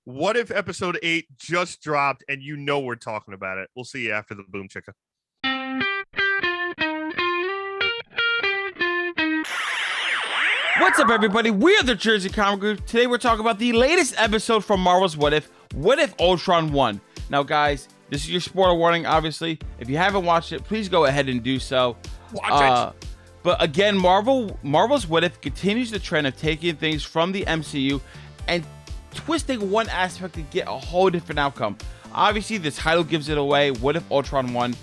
What if episode 8 just dropped and you know we're talking about it? We'll see you after the boom chicka. What's up, everybody? We are the Jersey Comic Group. Today we're talking about the latest episode from Marvel's What If. What if Ultron won? Now, guys, this is your spoiler warning, obviously. If you haven't watched it, please go ahead and do so. Watch it. But again, Marvel's What If continues the trend of taking things from the MCU and twisting one aspect to get a whole different outcome. Obviously, the title gives it away. What if Ultron won?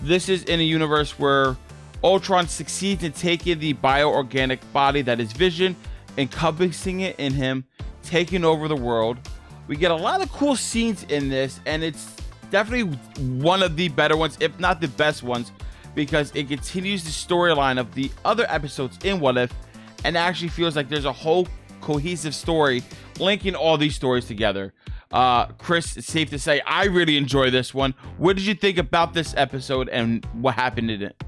This is in a universe where Ultron succeeds in taking the bioorganic body that is Vision, encompassing it in him, taking over the world. We get a lot of cool scenes in this, and it's definitely one of the better ones, if not the best ones, because it continues the storyline of the other episodes in What If, and actually feels like there's a whole cohesive story linking all these stories together. Chris, it's safe to say I really enjoy this one. What did you think about this episode and what happened in it?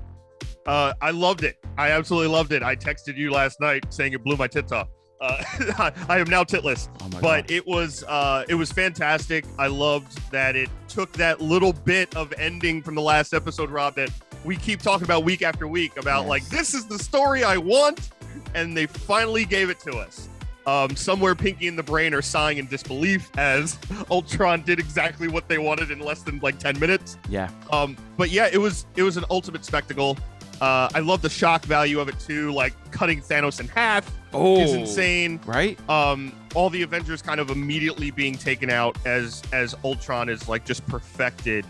I loved it. I absolutely loved it. I texted you last night saying it blew my tits off. I am now titless, but God. It was fantastic. I loved that it took that little bit of ending from the last episode, Rob, that we keep talking about week after week about like, this is the story I want. And they finally gave it to us. Somewhere Pinky in the brain are sighing in disbelief as Ultron did exactly what they wanted in less than like 10 minutes. Yeah. But yeah, it was an ultimate spectacle. I love the shock value of it too, like cutting Thanos in half is insane. Right? All the Avengers kind of immediately being taken out as Ultron is like just perfected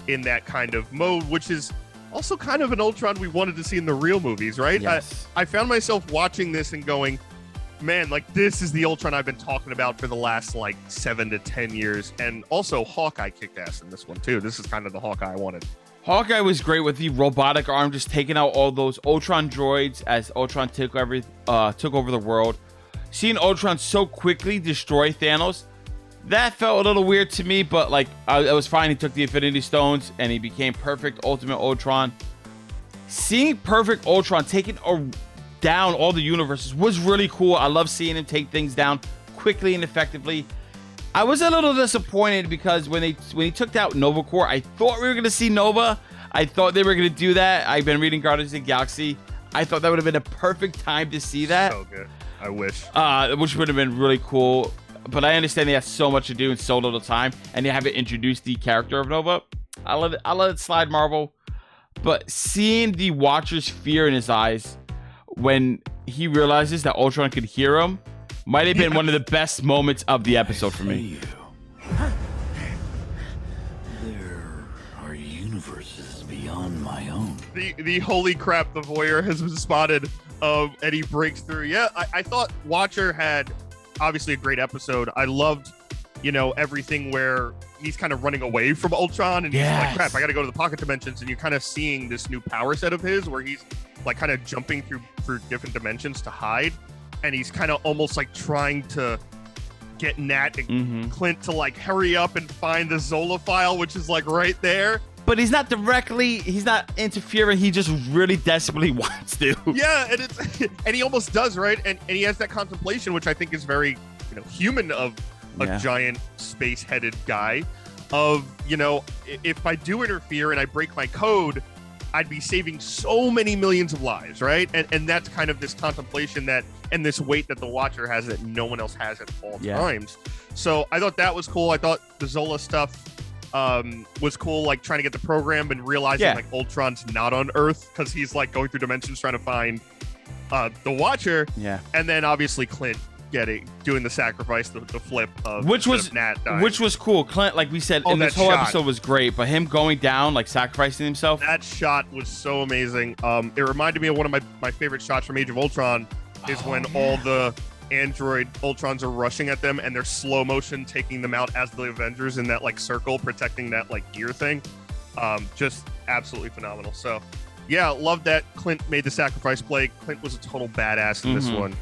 in that kind of mode, which is also kind of an Ultron we wanted to see in the real movies, right? Yes. I found myself watching this and going, man, like this is the Ultron I've been talking about for the last like 7 to 10 years. And also Hawkeye kicked ass in this one too. This is kind of the Hawkeye I wanted. Hawkeye was great with the robotic arm, just taking out all those Ultron droids as Ultron took over the world. Seeing Ultron so quickly destroy Thanos, that felt a little weird to me, but like I was fine. He took the Infinity Stones and he became perfect Ultimate Ultron. Seeing perfect Ultron taking down all the universes was really cool. I love seeing him take things down quickly and effectively. I was a little disappointed because when he took out Nova Corps, I thought we were going to see Nova. I thought they were going to do that. I've been reading Guardians of the Galaxy. I thought that would have been a perfect time to see that. So good. I wish. Which would have been really cool. But I understand they have so much to do in so little time, and they haven't introduced the character of Nova. I love it. I let it slide, Marvel. But seeing the Watcher's fear in his eyes when he realizes that Ultron could hear him might have been one of the best moments of the episode for me. There are universes beyond my own. The holy crap, the voyeur has been spotted, and he breaks through. Yeah, I thought Watcher had obviously a great episode. I loved, everything where he's kind of running away from Ultron and he's like, crap, I got to go to the pocket dimensions. And you're kind of seeing this new power set of his where he's like kind of jumping through different dimensions to hide. And he's kind of almost like trying to get Nat and Clint to like hurry up and find the Zola file, which is like right there. But he's not interfering. He just really desperately wants to. Yeah, and he almost does, right? And he has that contemplation, which I think is very, human of a giant space-headed guy. Of, if I do interfere and I break my code, I'd be saving so many millions of lives, right? And that's kind of this contemplation and this weight that the Watcher has that no one else has at all times. So I thought that was cool. I thought the Zola stuff was cool, like trying to get the program and realizing like Ultron's not on Earth because he's like going through dimensions trying to find the Watcher. Yeah. And then obviously Clint doing the sacrifice, the flip of Nat dying. Which was cool. Clint, like we said, in this whole episode was great, but him going down, like sacrificing himself. That shot was so amazing. It reminded me of one of my favorite shots from Age of Ultron is when all the android Ultrons are rushing at them and they're slow motion taking them out as the Avengers in that like circle protecting that like gear thing. Just absolutely phenomenal. So yeah, love that Clint made the sacrifice play. Clint was a total badass in this one.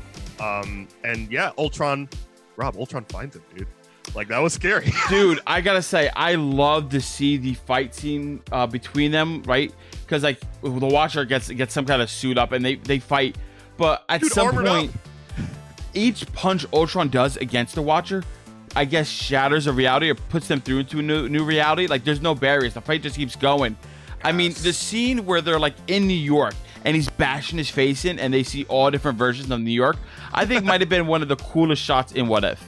And yeah, Ultron finds him, dude. Like that was scary. Dude, I gotta say, I love to see the fight scene between them, right? Because like the Watcher gets some kind of suit up and they fight, but at some point, each punch Ultron does against the Watcher I guess, shatters a reality or puts them through into a new reality. Like, there's no barriers. The fight just keeps going. I mean, the scene where they're like in New York and he's bashing his face in and they see all different versions of New York, I think might have been one of the coolest shots in What If.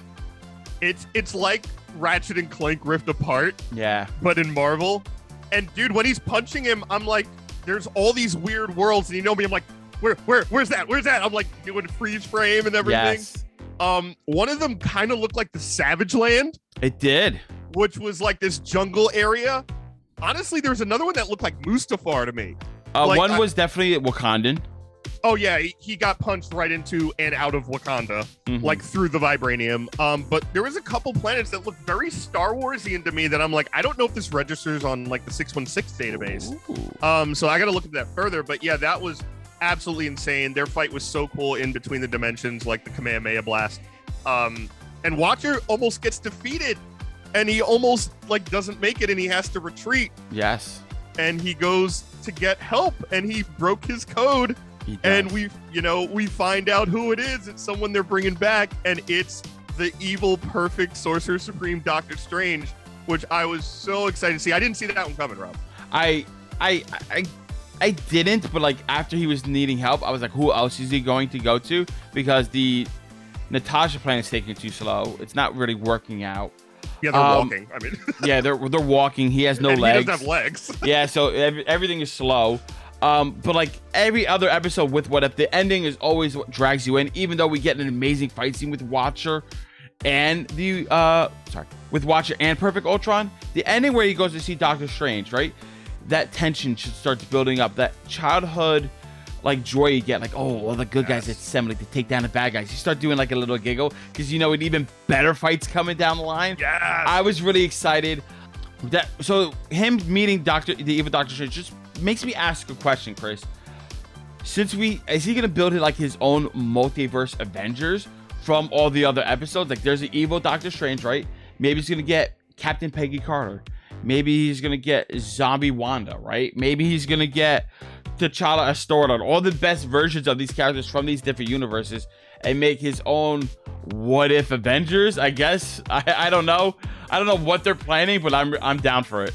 It's like Ratchet and Clank Rift Apart. Yeah. But in Marvel. And dude, when he's punching him, I'm like, there's all these weird worlds, and you know me, I'm like, where's that? Where's that? I'm like doing freeze frame and everything. Yes. One of them kind of looked like the Savage Land. It did. Which was like this jungle area. Honestly, there was another one that looked like Mustafar to me. One was definitely Wakandan. Oh yeah, he got punched right into and out of Wakanda, like through the vibranium. But there was a couple planets that looked very Star Warsian to me that I'm like, I don't know if this registers on like the 616 database. Ooh. So I got to look at that further. But yeah, that was absolutely insane. Their fight was so cool in between the dimensions, like the Kamehameha blast. And Watcher almost gets defeated, and he almost like doesn't make it, and he has to retreat. Yes. And he goes to get help, and he broke his code. And we find out who it is. It's someone they're bringing back, and it's the evil, perfect Sorcerer Supreme Doctor Strange, which I was so excited to see. I didn't see that one coming, Rob. I didn't, but like after he was needing help, I was like, who else is he going to go to? Because the Natasha plan is taking too slow. It's not really working out. Yeah, they're walking. I mean, yeah, they're walking. He has no and legs. He doesn't have legs. Yeah, so everything is slow. But like every other episode with What If, the ending is always what drags you in, even though we get an amazing fight scene with Watcher and with Watcher and Perfect Ultron. The ending where he goes to see Doctor Strange, right? That tension starts building up. That childhood like joy you get, like, oh, well, the good guys assembly to take down the bad guys. You start doing like a little giggle because you know an even better fight's coming down the line. Yes. I was really excited. So him meeting the evil Doctor Strange just makes me ask a question, Chris. Is he gonna build it like his own multiverse Avengers from all the other episodes? Like, there's an evil Doctor Strange, right? Maybe he's gonna get Captain Peggy Carter. Maybe he's gonna get Zombie Wanda, right? Maybe he's gonna get T'Challa Astorad, all the best versions of these characters from these different universes, and make his own What If Avengers, I guess. I don't know. I don't know what they're planning, but I'm down for it.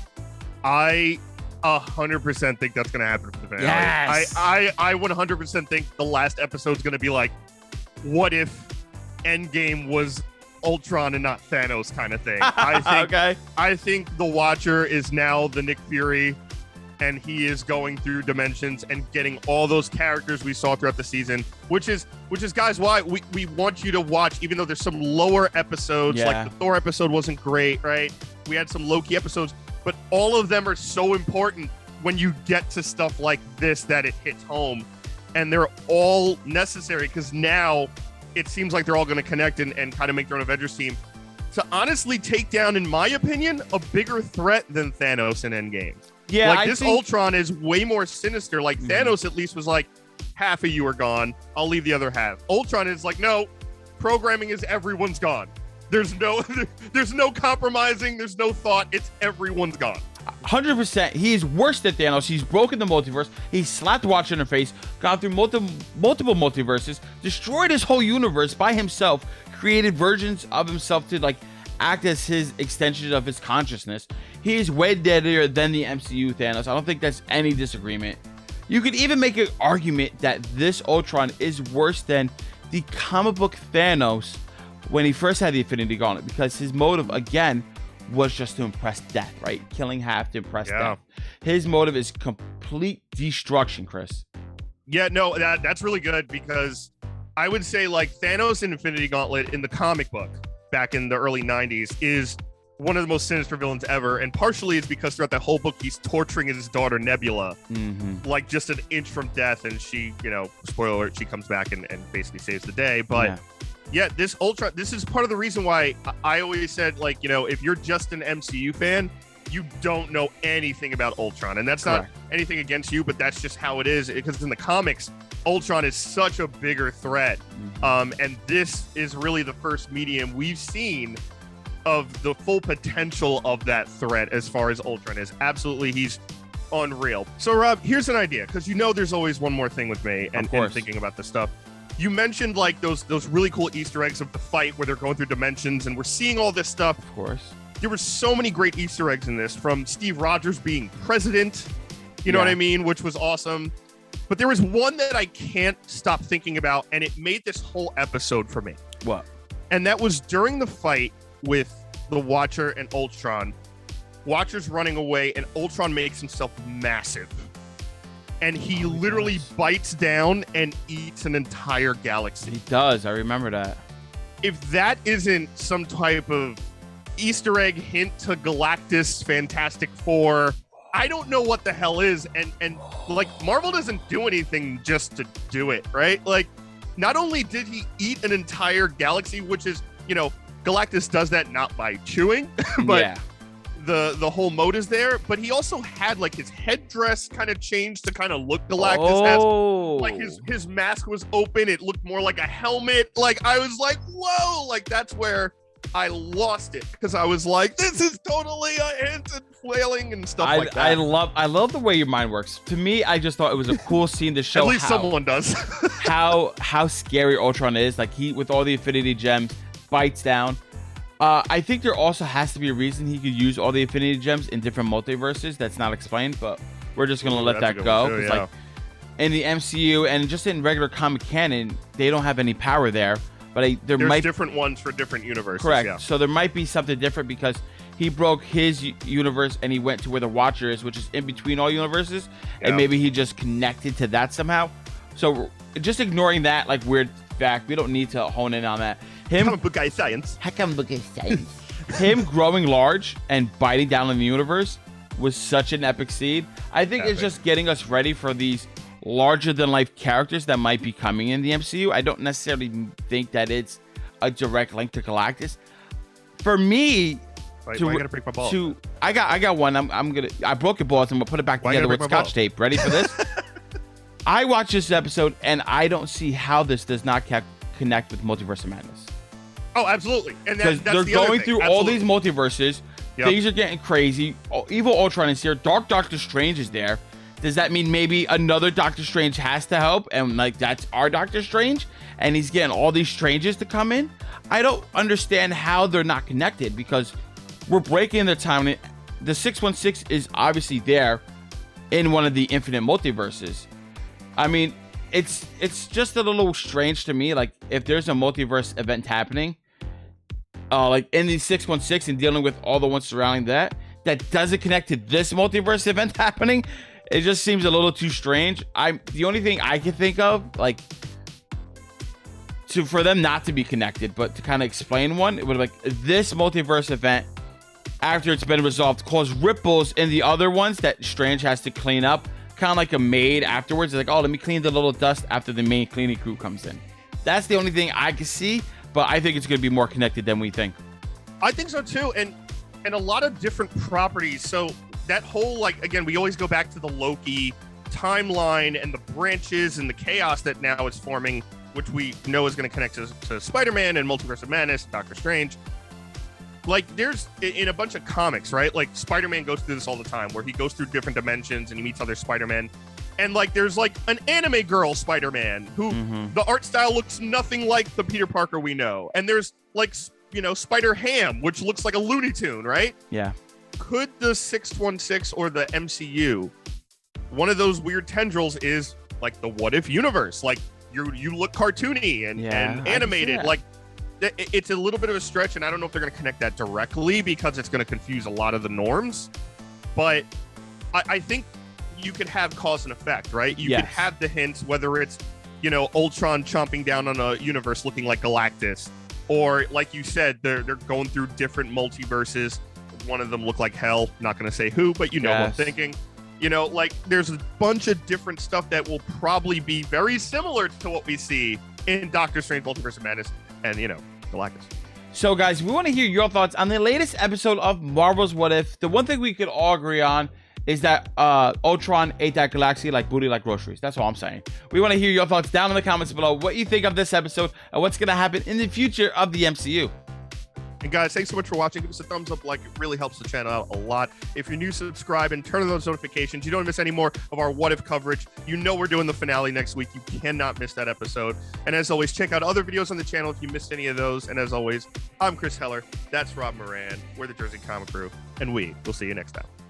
I 100% think that's gonna happen for the finale. Yes. I 100% think the last episode's gonna be like, what if Endgame was Ultron and not Thanos kind of thing. I think okay. I think the Watcher is now the Nick Fury, and he is going through dimensions and getting all those characters we saw throughout the season, which is guys why we want you to watch, even though there's some lower episodes. Like the Thor episode wasn't great, right? We had some low-key episodes, but all of them are so important when you get to stuff like this that it hits home, and they're all necessary because now it seems like they're all going to connect and kind of make their own Avengers team to honestly take down, in my opinion, a bigger threat than Thanos in Endgame. Yeah, like this Ultron is way more sinister. Like Thanos at least was like, half of you are gone, I'll leave the other half. Ultron is like, no, programming is everyone's gone. There's no compromising, there's no thought, it's everyone's gone. 100%. He is worse than Thanos. He's broken the multiverse. He slapped Watcher in the face, gone through multiple multiverses, destroyed his whole universe by himself, created versions of himself to like act as his extension of his consciousness. He is way deadlier than the MCU Thanos. I don't think that's any disagreement. You could even make an argument that this Ultron is worse than the comic book Thanos when he first had the Infinity Gauntlet, because his motive, again, was just to impress death, right? Killing half to impress death. His motive is complete destruction, Chris. Yeah, no, that's really good, because I would say like Thanos in Infinity Gauntlet in the comic book back in the early 90s is one of the most sinister villains ever, and partially it's because throughout that whole book he's torturing his daughter Nebula, like just an inch from death, and she, you know, spoiler alert, she comes back and basically saves the day. But yeah, this Ultron, this is part of the reason why I always said, like, you know, if you're just an MCU fan, you don't know anything about Ultron. And that's not anything against you, but that's just how it is, because in the comics, Ultron is such a bigger threat. And this is really the first medium we've seen of the full potential of that threat as far as Ultron is. Absolutely, he's unreal. So, Rob, here's an idea, because you know there's always one more thing with me and thinking about this stuff. you mentioned like those really cool Easter eggs of the fight where they're going through dimensions, and we're seeing all this stuff. Of course. There were so many great Easter eggs in this, from Steve Rogers being president, you know what I mean, which was awesome. But there was one that I can't stop thinking about, and it made this whole episode for me. What? And that was during the fight with the Watcher and Ultron. Watcher's running away, and Ultron makes himself massive. And he literally bites down and eats an entire galaxy. He does. I remember that. If that isn't some type of Easter egg hint to Galactus, Fantastic Four, I don't know what the hell is. And like, Marvel doesn't do anything just to do it, right? Like, not only did he eat an entire galaxy, which is, you know, Galactus does that not by chewing, but the whole mode is there, but he also had like his headdress kind of changed to kind of look Galactus as, like his mask was open. It looked more like a helmet. Like, I was like, whoa, like that's where I lost it, because I was like, this is totally a hint and flailing and stuff like that. I love the way your mind works. To me, I just thought it was a cool scene to show at least someone does how scary Ultron is. Like, he, with all the Infinity Gems, bites down. I think there also has to be a reason he could use all the Infinity Gems in different multiverses that's not explained, but we're just gonna let that go. Too, like, in the MCU and just in regular comic canon, they don't have any power there. But there's different ones for different universes. Correct. Yeah. So there might be something different, because he broke his universe and he went to where the Watcher is, which is in between all universes, and maybe he just connected to that somehow. So just ignoring that like weird fact, we don't need to hone in on that. Comic book guy science. Him growing large and biting down on the universe was such an epic scene. I think it's just getting us ready for these larger than life characters that might be coming in the MCU. I don't necessarily think that it's a direct link to Galactus. For me, why you gotta break my balls? I got one. I broke your balls. I'm gonna put it back together with Scotch tape. Ready for this? I watched this episode and I don't see how this does not connect with Multiverse of Madness. Oh, absolutely. And because they're going through all these multiverses. Things are getting crazy. Evil Ultron is here. Dark Doctor Strange is there. Does that mean maybe another Doctor Strange has to help, and like that's our Doctor Strange, and he's getting all these Stranges to come in? I don't understand how they're not connected, because we're breaking their time. The 616 is obviously there in one of the infinite multiverses. I mean, it's just a little strange to me. Like, if there's a multiverse event happening, like in the 616 and dealing with all the ones surrounding that doesn't connect to this multiverse event happening. It just seems a little too strange. The only thing I can think of, like, for them not to be connected, but to kind of explain one, it would have like this multiverse event, after it's been resolved, cause ripples in the other ones that Strange has to clean up, kind of like a maid afterwards. It's like, oh, let me clean the little dust after the main cleaning crew comes in. That's the only thing I can see, but I think it's going to be more connected than we think. I think so too, and a lot of different properties. So that whole, like, again, we always go back to the Loki timeline and the branches and the chaos that now is forming, which we know is going to connect to Spider-Man and Multiverse of Madness, Doctor Strange. Like, there's in a bunch of comics, right? Like, Spider-Man goes through this all the time, where he goes through different dimensions and he meets other Spider-Men. And like, there's like an anime girl Spider-Man who the art style looks nothing like the Peter Parker we know. And there's like, you know, Spider-Ham, which looks like a Looney Tune, right? Yeah. Could the 616 or the MCU, one of those weird tendrils is like the What If universe? Like, you look cartoony and animated. Like, it's a little bit of a stretch, and I don't know if they're going to connect that directly, because it's going to confuse a lot of the norms. But I think you could have cause and effect, right? You could have the hints, whether it's, you know, Ultron chomping down on a universe looking like Galactus, or like you said, they're going through different multiverses. One of them look like hell. Not going to say who, but you know what I'm thinking. You know, like, there's a bunch of different stuff that will probably be very similar to what we see in Doctor Strange Multiverse of Madness and, you know, Galactus. So, guys, we want to hear your thoughts on the latest episode of Marvel's What If. The one thing we could all agree on is that Ultron ate that galaxy like booty, like groceries. That's all I'm saying. We want to hear your thoughts down in the comments below. What you think of this episode and what's going to happen in the future of the MCU. And guys, thanks so much for watching. Give us a thumbs up, like, it really helps the channel out a lot. If you're new, subscribe and turn on those notifications. You don't miss any more of our What If coverage. You know we're doing the finale next week. You cannot miss that episode. And as always, check out other videos on the channel if you missed any of those. And as always, I'm Chris Heller. That's Rob Moran. We're the Jersey Comic Crew. And we will see you next time.